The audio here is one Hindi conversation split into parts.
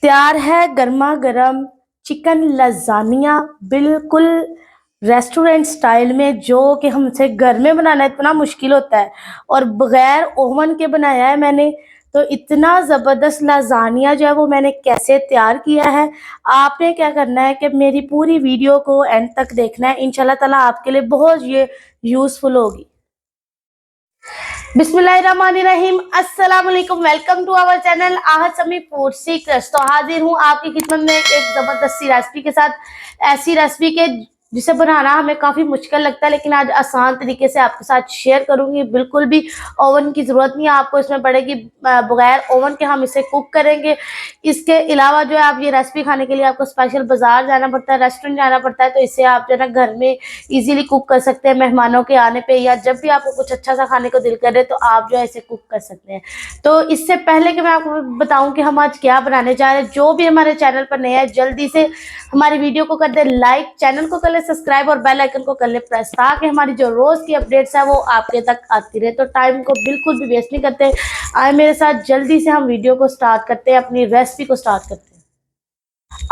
तैयार है गर्मा गर्म चिकन लजानिया, बिल्कुल रेस्टोरेंट स्टाइल में, जो कि हमसे घर में बनाना इतना मुश्किल होता है और बगैर ओवन के बनाया है मैंने। तो इतना ज़बरदस्त लजानिया जो है वो मैंने कैसे तैयार किया है, आपने क्या करना है कि मेरी पूरी वीडियो को एंड तक देखना है। इंशाल्लाह ताला आपके लिए बहुत ये यूज़फुल होगी। बिस्मिल्लाहिर्रहमानिर्रहीम, अस्सलाम वालेकुम, welcome to our channel Ahad Sami food secrets. तो हाजिर हूँ आपकी खिदमत में एक जबरदस्त सी रेसिपी के साथ, ऐसी रेसिपी के जिसे बनाना हमें काफ़ी मुश्किल लगता है, लेकिन आज आसान तरीके से आपके साथ शेयर करूंगी। बिल्कुल भी ओवन की ज़रूरत नहीं है आपको इसमें पड़ेगी, बगैर ओवन के हम इसे कुक करेंगे। इसके अलावा जो है आप ये रेसिपी खाने के लिए आपको स्पेशल बाजार जाना पड़ता है, रेस्टोरेंट जाना पड़ता है, तो इसे आप जो है ना घर में इजीली कुक कर सकते हैं। मेहमानों के आने पे या जब भी आपको कुछ अच्छा सा खाने को दिल करे तो आप जो है इसे कुक कर सकते हैं। तो इससे पहले कि मैं आपको बताऊं कि हम आज क्या बनाने जा रहे हैं, जो भी हमारे चैनल पर नया है जल्दी से हमारी वीडियो को कर दे लाइक, चैनल को कर ले सब्सक्राइब और बेल आइकन को कर ले प्रेस, ताकि हमारी जो रोज की अपडेट्स है वो आपके तक आती रहे। तो टाइम को बिल्कुल भी वेस्ट नहीं करते, आए मेरे साथ जल्दी से हम वीडियो को स्टार्ट करते हैं, अपनी रेसिपी को स्टार्ट करते हैं।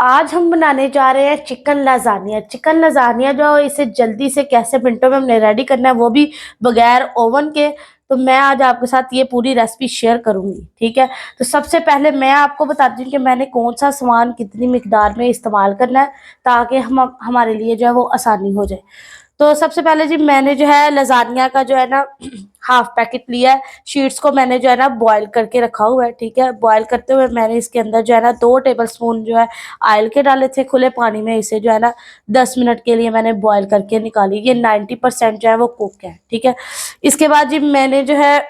आज हम बनाने जा रहे हैं चिकन लजानिया। चिकन लजानिया जो इसे जल्दी से कैसे मिनटों में हमने रेडी करना है, वो भी बगैर ओवन के। तो मैं आज आपके साथ ये पूरी रेसिपी शेयर करूंगी, ठीक है। तो सबसे पहले मैं आपको बताती हूँ कि मैंने कौन सा सामान कितनी मिकदार में इस्तेमाल करना है, ताकि हम हमारे लिए जो है वो आसानी हो जाए। तो सबसे पहले जी मैंने जो है लजानिया का जो है ना हाफ पैकेट लिया है। शीट्स को मैंने जो है ना बॉईल करके रखा हुआ है, ठीक है। बॉईल करते हुए मैंने इसके अंदर जो है ना 2 टेबलस्पून जो है ऑयल के डाले थे खुले पानी में। इसे जो है ना 10 मिनट के लिए मैंने बॉईल करके निकाली। ये 90% जो है वो कुक है, ठीक है। इसके बाद जी मैंने जो है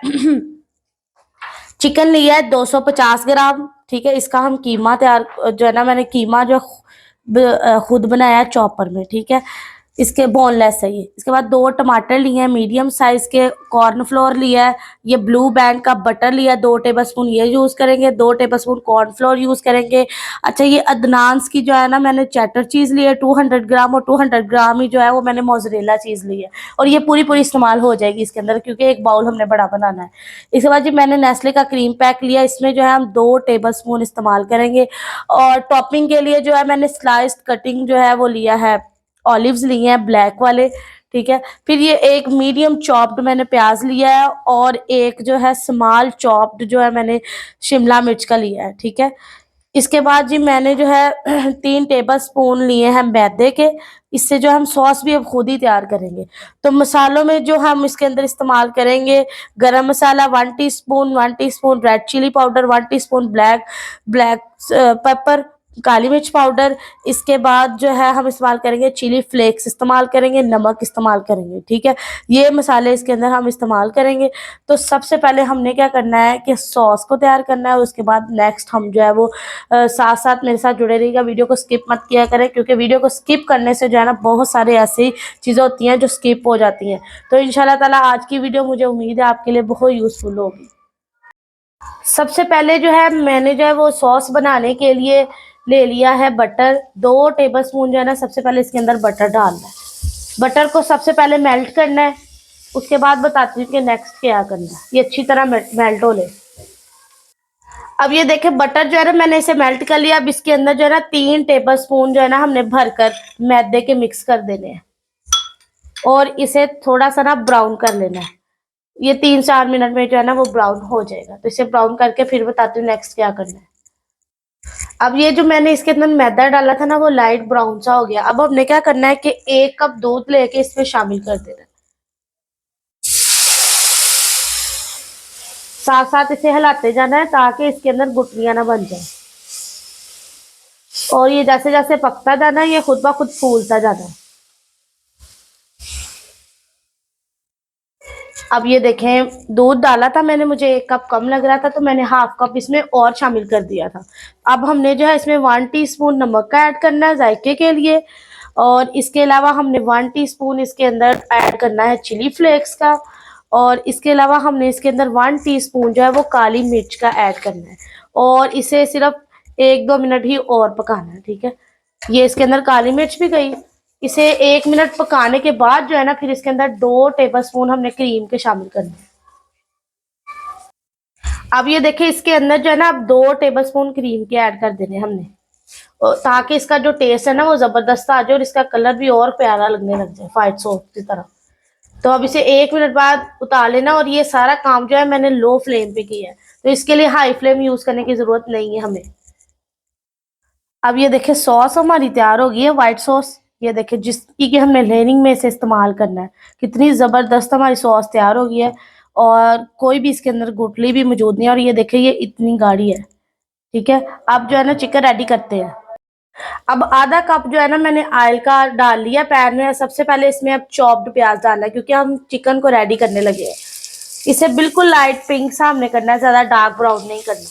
चिकन लिया है 250 ग्राम, ठीक है। इसका हम कीमा तैयार जो है ना, मैंने कीमा जो खुद बनाया चॉपर में, ठीक है। इसके बोनलेस है ये। इसके बाद 2 टमाटर लिए हैं मीडियम साइज के, कॉर्नफ्लोर लिया है, ये ब्लू बैंड का बटर लिया 2 टेबलस्पून ये यूज़ करेंगे, 2 टेबलस्पून कॉर्नफ्लोर यूज़ करेंगे। अच्छा, ये अदनान्स की जो है ना मैंने चैटर चीज़ ली है 200 ग्राम, और 200 ग्राम ही जो है वो मैंने मोज़रेला चीज़ ली है, और ये पूरी पूरी इस्तेमाल हो जाएगी इसके अंदर, क्योंकि एक बाउल हमने बड़ा बनाना है। इसके बाद जी मैंने नेस्ले का क्रीम पैक लिया, इसमें जो है हम 2 टेबलस्पून इस्तेमाल करेंगे। और टॉपिंग के लिए जो है मैंने स्लाइस्ड कटिंग जो है वो लिया है, ऑलिव्स लिए हैं ब्लैक वाले, ठीक है। फिर ये एक मीडियम चॉप्ड मैंने प्याज लिया है, और एक जो है स्मॉल चॉप्ड जो है मैंने शिमला मिर्च का लिया है, ठीक है। इसके बाद जी मैंने जो है 3 टेबलस्पून लिए हैं मैदे के। इससे जो हम सॉस भी अब खुद ही तैयार करेंगे। तो मसालों में जो हम इसके अंदर इस्तेमाल करेंगे, garam masala 1 teaspoon, 1 teaspoon red chilli powder, 1 teaspoon black black pepper, काली मिर्च पाउडर। इसके बाद जो है हम इस्तेमाल करेंगे चिली फ्लेक्स इस्तेमाल करेंगे, नमक इस्तेमाल करेंगे, ठीक है। ये मसाले इसके अंदर हम इस्तेमाल करेंगे। तो सबसे पहले हमने क्या करना है कि सॉस को तैयार करना है। उसके बाद नेक्स्ट हम जो है वो साथ साथ मेरे साथ जुड़े रहिएगा, वीडियो को स्किप मत किया करें, क्योंकि वीडियो को स्किप करने से जो है ना बहुत सारे ऐसी चीज़ें होती हैं जो स्किप हो जाती हैं। तो इंशाल्लाह ताला आज की वीडियो मुझे उम्मीद है आपके लिए बहुत यूज़फुल होगी। सबसे पहले जो है मैंने जो है वो सॉस बनाने के लिए ले लिया है बटर, 2 टेबलस्पून जो है ना सबसे पहले इसके अंदर बटर डालना है। बटर को सबसे पहले मेल्ट करना है, उसके बाद बताती हूँ कि नेक्स्ट क्या करना है। ये अच्छी तरह मेल्ट हो ले। अब ये देखें बटर जो है ना मैंने इसे मेल्ट कर लिया। अब इसके अंदर जो है ना 3 टेबलस्पून जो है ना हमने भरकर मैदे के मिक्स कर देने हैं, और इसे थोड़ा सा ना ब्राउन कर लेना है। ये 3-4 मिनट में जो है ना वो ब्राउन हो जाएगा। तो इसे ब्राउन करके फिर बताती हूँ नेक्स्ट क्या करना है। अब ये जो मैंने इसके अंदर मैदा डाला था ना वो लाइट ब्राउन सा हो गया। अब हमने क्या करना है कि 1 कप दूध लेके इसमें शामिल कर देना है, साथ साथ इसे हिलाते जाना है ताकि इसके अंदर गुठलियां ना बन जाए। और ये जैसे जैसे पकता जाना है ये खुद ब खुद फूलता जाना है। अब ये देखें दूध डाला था मैंने, मुझे 1 कप कम लग रहा था तो मैंने हाफ कप इसमें और शामिल कर दिया था। अब हमने जो है इसमें 1 टीस्पून नमक का ऐड करना है जायके के लिए, और इसके अलावा हमने 1 टीस्पून इसके अंदर ऐड करना है चिली फ्लेक्स का, और इसके अलावा हमने इसके अंदर 1 टीस्पून जो है वो काली मिर्च का ऐड करना है, और इसे सिर्फ 1-2 मिनट ही और पकाना है, ठीक है। ये इसके अंदर काली मिर्च भी गई। इसे 1 मिनट पकाने के बाद जो है ना फिर इसके अंदर 2 टेबलस्पून हमने क्रीम के शामिल करने हैं। अब ये देखिए इसके अंदर जो है ना, अब 2 टेबलस्पून क्रीम के ऐड कर देने हमने, और ताकि इसका जो टेस्ट है ना वो जबरदस्त आ जाए और इसका कलर भी और प्यारा लगने लग जाए व्हाइट सॉस की तरह। तो अब इसे 1 मिनट बाद उतार लेना, और ये सारा काम जो है मैंने लो फ्लेम पे किया है, तो इसके लिए हाई फ्लेम यूज करने की जरूरत नहीं है हमें। अब ये देखिए सॉस हमारी तैयार हो गई है, व्हाइट सॉस। ये देखिए जिसकी कि हमने लेयरिंग में इसे इस्तेमाल करना है, कितनी जबरदस्त हमारी सॉस तैयार हो गई है, और कोई भी इसके अंदर गुठली भी मौजूद नहीं है, और ये देखिए ये इतनी गाढ़ी है। ठीक है, अब जो है ना चिकन रेडी करते हैं। अब आधा कप जो है ना मैंने ऑयल का डाल लिया पैन में। सबसे पहले इसमें अब चॉप्ड प्याज डालना है, क्योंकि हम चिकन को रेडी करने लगे हैं। इसे बिल्कुल लाइट पिंक सा हमने करना है, ज्यादा डार्क ब्राउन नहीं करना।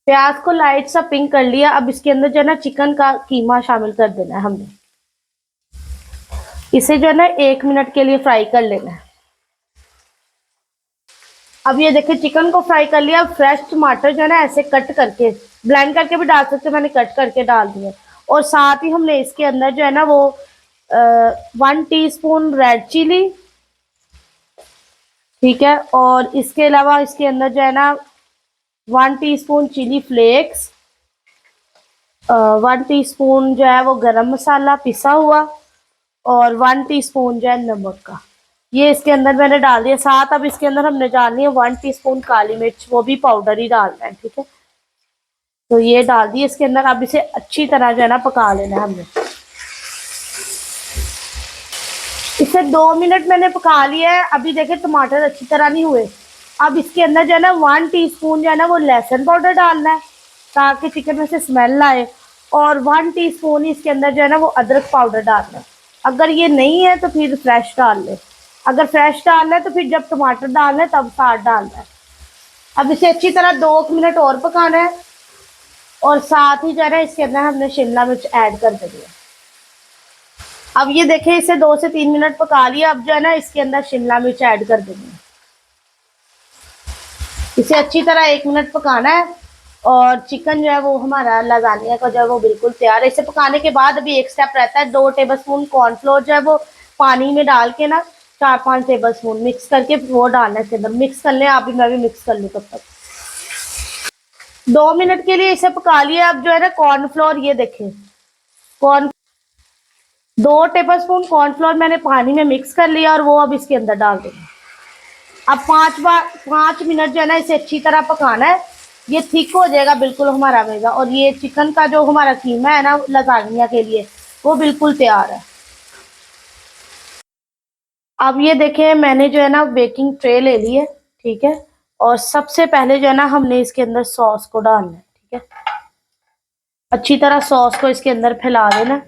प्याज को लाइट सा पिंक कर लिया। अब इसके अंदर जो है ना चिकन का कीमा शामिल कर देना है हमने। इसे जो है ना 1 मिनट के लिए फ्राई कर लेना है। अब ये देखिए चिकन को फ्राई कर लिया। फ्रेश टमाटर जो है ना ऐसे कट करके, ब्लेंड करके भी डाल सकते, मैंने कट करके डाल दिया। और साथ ही हमने इसके अंदर जो है ना वो 1 टीस्पून रेड चिली, ठीक है, और इसके अलावा इसके अंदर जो है ना 1 टीस्पून चिली फ्लेक्स, 1 टीस्पून जो है वो गरम मसाला पिसा हुआ, और 1 टीस्पून जो है नमक का, ये इसके अंदर मैंने डाल दिया। साथ अब इसके अंदर हमने डालनी है 1 टीस्पून काली मिर्च, वो भी पाउडर ही डालना है। ठीक है, तो ये डाल दिए इसके अंदर। अब इसे अच्छी तरह जो है ना पका लेना है हमने। इसे 2 मिनट मैंने पका लिया है। अभी देखे टमाटर अच्छी तरह नहीं हुए। अब इसके अंदर जो है ना 1 टीस्पून जो है ना वो लहसुन पाउडर डालना है, ताकि चिकन में से स्मेल आए, और 1 टीस्पून इसके अंदर जो है ना वो अदरक पाउडर डालना है। अगर ये नहीं है तो फिर फ्रेश डाल ले, अगर फ्रेश डालना है तो फिर जब टमाटर डालना है तब साथ डालना है। अब इसे अच्छी तरह 2 मिनट और पकाना है, और साथ ही जो है ना इसके अंदर हमने शिमला मिर्च ऐड कर देनी है। अब ये देखें इसे 2 से 3 मिनट पका लिया। अब जो है ना इसके अंदर शिमला मिर्च ऐड कर देनी है। इसे अच्छी तरह 1 मिनट पकाना है, और चिकन जो है वो हमारा लजानिया का जो है वो बिल्कुल तैयार है। इसे पकाने के बाद अभी एक स्टेप रहता है, 2 टेबलस्पून कॉर्नफ्लोर जो है वो पानी में डाल के ना 4-5 टेबलस्पून मिक्स करके वो डालना है इसके अंदर। मिक्स कर लें आप भी, मैं भी मिक्स कर लूँ तब तक। 2 मिनट के लिए इसे पका लिया। अब जो है ना कॉर्नफ्लोर, ये देखें कॉर्न 2 टेबलस्पून कॉर्नफ्लोर मैंने पानी में मिक्स कर लिया, और वो अब इसके अंदर डाल देंगे। अब 5 मिनट जो है ना इसे अच्छी तरह पकाना है। ये थिक हो जाएगा बिल्कुल हमारा मेगा, और ये चिकन का जो हमारा कीमा है ना लजानिया के लिए, वो बिल्कुल तैयार है। अब ये देखें मैंने जो है ना बेकिंग ट्रे ले ली है, ठीक है, और सबसे पहले जो है ना हमने इसके अंदर सॉस को डालना है। ठीक है, अच्छी तरह सॉस को इसके अंदर फैला देना।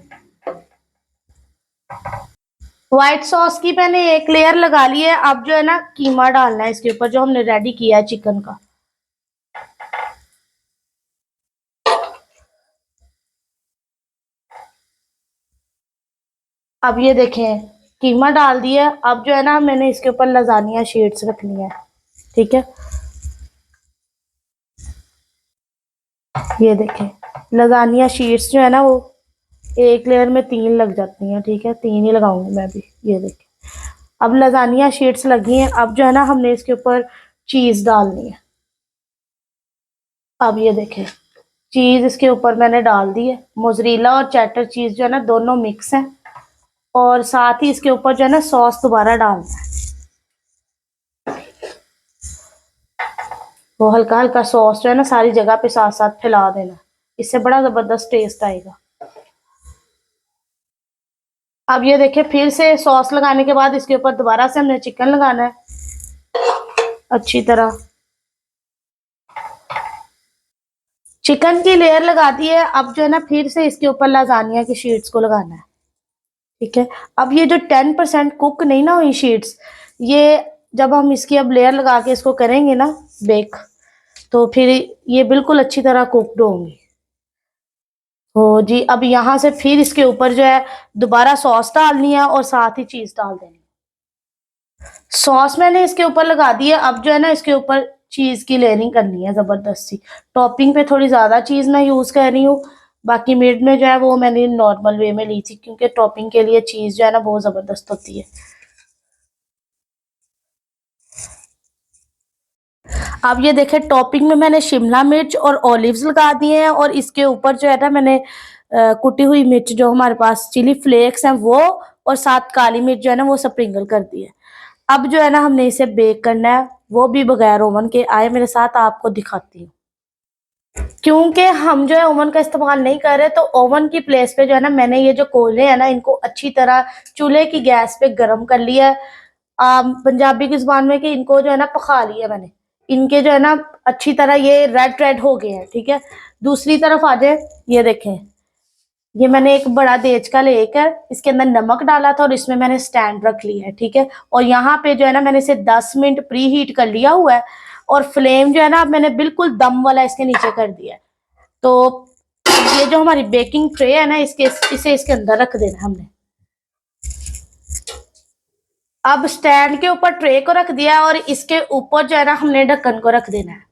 व्हाइट सॉस की मैंने एक लेयर लगा ली है। अब जो है ना कीमा डालना है इसके ऊपर, जो हमने रेडी किया है चिकन का। अब ये देखें कीमा डाल दिया। अब जो है ना मैंने इसके ऊपर लजानिया शीट्स रखनी है। ठीक है, ये देखें लजानिया शीट्स जो है ना वो एक लेयर में 3 लग जाती हैं। ठीक है, 3 ही लगाऊंगी मैं भी। ये देखें अब लजानिया शीट्स लगी हैं। अब जो है ना हमने इसके ऊपर चीज डालनी है। अब ये देखें चीज इसके ऊपर मैंने डाल दी है। मोजरेला और चेडर चीज जो है ना दोनों मिक्स हैं, और साथ ही इसके ऊपर जो है ना सॉस दोबारा डालना है। वो हल्का हल्का सॉस जो है ना सारी जगह पे साथ साथ फैला देना, इससे बड़ा जबरदस्त टेस्ट आएगा। अब ये देखिए फिर से सॉस लगाने के बाद इसके ऊपर दोबारा से हमने चिकन लगाना है अच्छी तरह। चिकन की लेयर लगा दी है। अब जो है ना फिर से इसके ऊपर लाजानिया की शीट्स को लगाना है। ठीक है, अब ये जो 10% कुक नहीं ना हुई शीट्स, ये जब हम इसकी अब लेयर लगा के इसको करेंगे ना बेक, तो फिर ये बिल्कुल अच्छी तरह कुकड होंगी। तो जी अब यहाँ से फिर इसके ऊपर जो है दोबारा सॉस डालनी है, और साथ ही चीज डाल देनी। सॉस मैंने इसके ऊपर लगा दी है। अब जो है ना इसके ऊपर चीज की लेयरिंग करनी है जबरदस्त सी। टॉपिंग पे थोड़ी ज्यादा चीज मैं यूज कर रही हूँ, बाकी मिड में जो है वो मैंने नॉर्मल वे में ली थी, क्योंकि टॉपिंग के लिए चीज जो है ना बहुत जबरदस्त होती है। अब ये देखें टॉपिंग में मैंने शिमला मिर्च और ऑलिव्स लगा दिए हैं और इसके ऊपर जो है ना मैंने कुटी हुई मिर्च जो हमारे पास चिली फ्लेक्स हैं वो और साथ काली मिर्च जो है ना वो स्प्रिंकल कर दी है। अब जो है ना हमने इसे बेक करना है, वो भी बगैर ओवन के। आए मेरे साथ, आपको दिखाती हूँ। क्योंकि हम जो है ओवन का इस्तेमाल नहीं कर रहे, तो ओवन की प्लेस पे जो है ना मैंने ये जो कोयले हैं ना इनको अच्छी तरह चूल्हे की गैस पे गर्म कर लिया है। पंजाबी की जुबान में कि इनको जो है ना पका लिया मैंने। इनके जो है ना अच्छी तरह ये रेड रेड हो गए हैं, ठीक है। दूसरी तरफ आ जाए, ये देखें, ये मैंने एक बड़ा देज का लेकर इसके अंदर नमक डाला था और इसमें मैंने स्टैंड रख लिया है, ठीक है। और यहाँ पे जो है ना मैंने इसे 10 मिनट प्री हीट कर लिया हुआ है और फ्लेम जो है ना मैंने बिल्कुल दम वाला इसके नीचे कर दिया है। तो ये जो हमारी बेकिंग ट्रे है ना इसे इसके अंदर रख देना हमने। अब स्टैंड के ऊपर ट्रे को रख दिया और इसके ऊपर जो है ना हमने ढक्कन को रख देना है।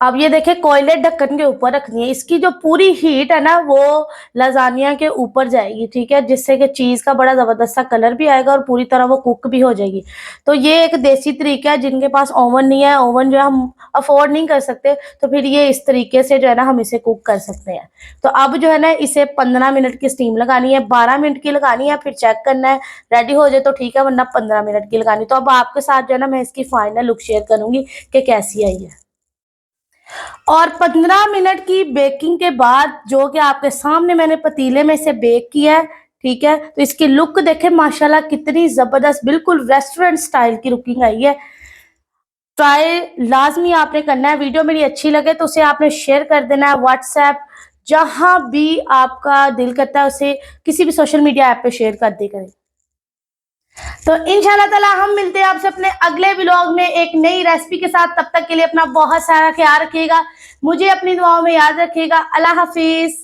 अब ये देखें कोयले ढक्कन के ऊपर रखनी है। इसकी जो पूरी हीट है ना वो लजानिया के ऊपर जाएगी, ठीक है, जिससे कि चीज का बड़ा जबरदस्त सा कलर भी आएगा और पूरी तरह वो कुक भी हो जाएगी। तो ये एक देसी तरीका है। जिनके पास ओवन नहीं है, ओवन जो है हम अफोर्ड नहीं कर सकते, तो फिर ये इस तरीके से जो है ना हम इसे कुक कर सकते हैं। तो अब जो है ना इसे 15 मिनट की स्टीम लगानी है, 12 मिनट की लगानी है, फिर चेक करना है। रेडी हो जाए तो ठीक है, वरना 15 मिनट की लगानी। तो अब आपके साथ जो है ना मैं इसकी फाइनल लुक शेयर करूंगी कि कैसी आई है। और 15 मिनट की बेकिंग के बाद जो कि आपके सामने मैंने पतीले में से बेक किया है, ठीक है। तो इसकी लुक देखें माशाल्लाह कितनी जबरदस्त, बिल्कुल रेस्टोरेंट स्टाइल की लुकिंग आई है। ट्राई लाजमी आपने करना है। वीडियो मेरी अच्छी लगे तो उसे आपने शेयर कर देना है, व्हाट्सएप जहां भी आपका दिल करता है उसे किसी भी सोशल मीडिया ऐप पे शेयर कर दी करें। तो इंशाल्लाह ताला हम मिलते हैं आपसे अपने अगले व्लॉग में एक नई रेसिपी के साथ। तब तक के लिए अपना बहुत सारा ख्याल रखिएगा, मुझे अपनी दुआओं में याद रखिएगा। अल्लाह हाफिज।